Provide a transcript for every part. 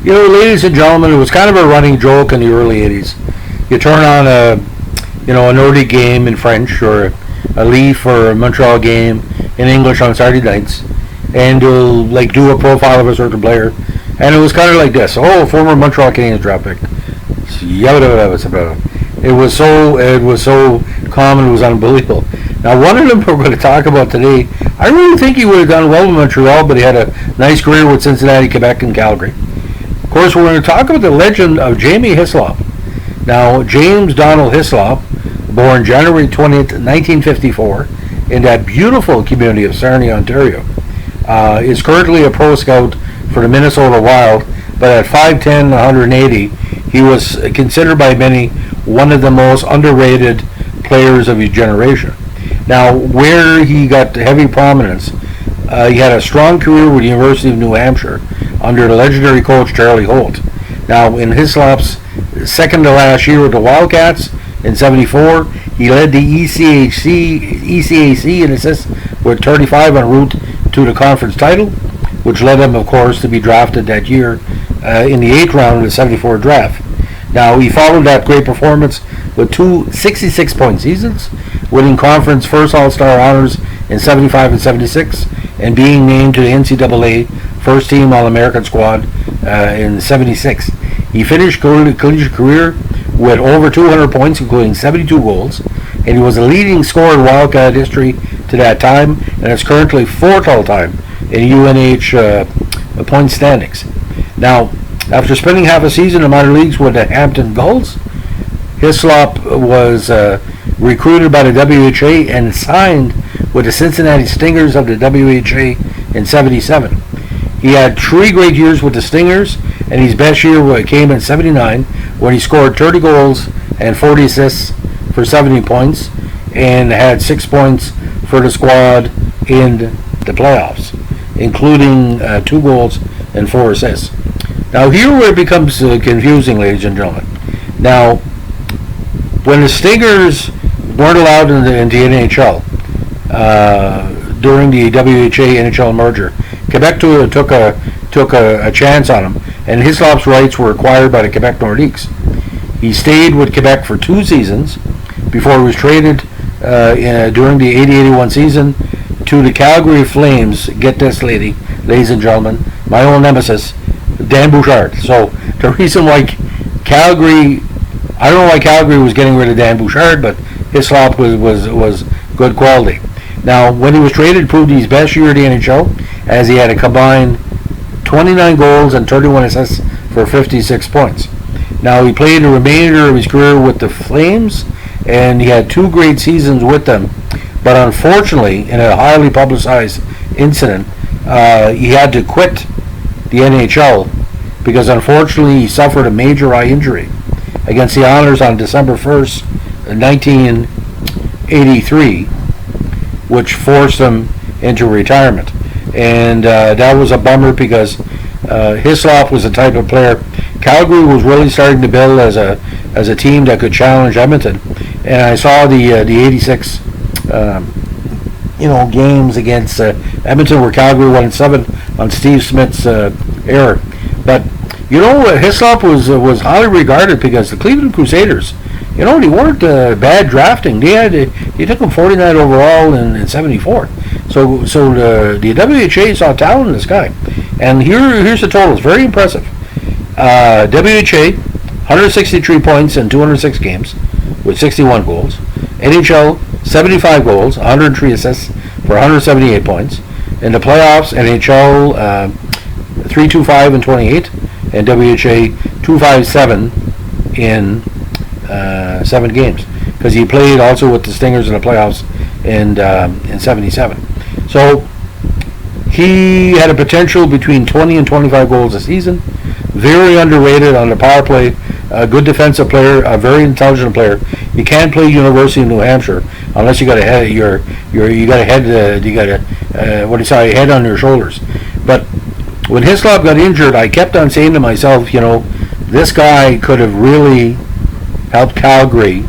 Ladies and gentlemen, it was kind of a running joke in the early '80s. You turn on a Nordic game in French or a Leaf or a Montreal game in English on Saturday nights, and you'll like do a profile of a certain player, and it was kind of like this: oh, former Montreal Canadiens draft pick. It was so common, it was unbelievable. Now, one of them we're going to talk about today, I really think he would have done well in Montreal, but he had a nice career with Cincinnati, Quebec, and Calgary. Of course, we're going to talk about the legend of Jamie Hislop. Now, James Donald Hislop, born January 20th, 1954, in that beautiful community of Sarnia, Ontario, is currently a pro scout for the Minnesota Wild, but at 5'10", 180, he was considered by many one of the most underrated players of his generation. Now, where he got heavy prominence, he had a strong career with the University of New Hampshire under the legendary coach Charlie Holt. Now, in Hislop's second to last year with the Wildcats in '74, he led the ECAC in assists with 35 en route to the conference title, which led him, of course, to be drafted that year in the 8th round of the '74 draft. Now, he followed that great performance with two 66-point seasons, winning conference first All-Star honors in '75 and '76, and being named to the NCAA first-team All-American squad in '76. He finished collegiate career with over 200 points, including 72 goals, and he was a leading scorer in Wildcat history to that time, and is currently 4th all-time in UNH point standings. Now, after spending half a season in minor leagues with the Hampton Gulls, Hislop was recruited by the WHA and signed with the Cincinnati Stingers of the WHA in '77. He had 3 great years with the Stingers, and his best year came in '79 when he scored 30 goals and 40 assists for 70 points and had 6 points for the squad in the playoffs, including 2 goals and 4 assists. Now, here where it becomes confusing, ladies and gentlemen. Now, when the Stingers weren't allowed in the NHL during the WHA-NHL merger, Quebec took a chance on him, and Hislop's rights were acquired by the Quebec Nordiques. He stayed with Quebec for 2 seasons before he was traded during the '80-81 season to the Calgary Flames. Get this, ladies and gentlemen, my own nemesis, Dan Bouchard. So the reason why Calgary, I don't know why Calgary was getting rid of Dan Bouchard, but Hislop was good quality. Now, when he was traded, it proved his best year at the NHL, as he had a combined 29 goals and 31 assists for 56 points. Now, he played the remainder of his career with the Flames, and he had 2 great seasons with them. But unfortunately, in a highly publicized incident, he had to quit the NHL because unfortunately he suffered a major eye injury against the Honors on December 1st, 1983, which forced him into retirement. And that was a bummer because Hislop was the type of player Calgary was really starting to build as a team that could challenge Edmonton. And I saw the '86 games against Edmonton where Calgary won 7 on Steve Smith's error. But Hislop was highly regarded because the Cleveland Crusaders, they weren't bad drafting. They took him 49 overall in '74. So the WHA saw talent in this guy. And here's the total. It's very impressive. WHA, 163 points in 206 games with 61 goals. NHL, 75 goals, 103 assists for 178 points. In the playoffs, NHL 325 and 28, and WHA 257 in 7 games, because he played also with the Stingers in the playoffs in '77. So he had a potential between 20 and 25 goals a season. Very underrated on the power play. A good defensive player, a very intelligent player. You can't play University of New Hampshire unless you got a head. You got a head. You got a head on your shoulders. But when Hislop got injured, I kept on saying to myself, this guy could have really helped Calgary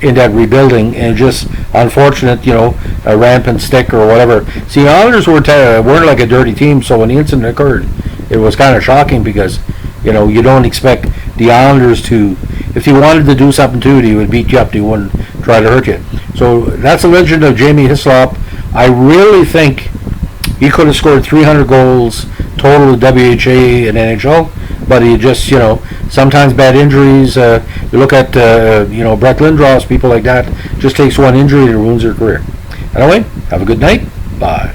in that rebuilding, and just unfortunate, a rampant stick or whatever. See, the Islanders weren't like a dirty team, so when the incident occurred, it was kind of shocking because, you know, you don't expect the Islanders to, if he wanted to do something to you, he would beat you up. He wouldn't try to hurt you. So that's the legend of Jamie Hislop. I really think he could have scored 300 goals total with WHA and NHL, but he just, you know, sometimes bad injuries. You look at, you know, Brett Lindros, people like that. Just takes one injury and ruins their career. Anyway, have a good night. Bye.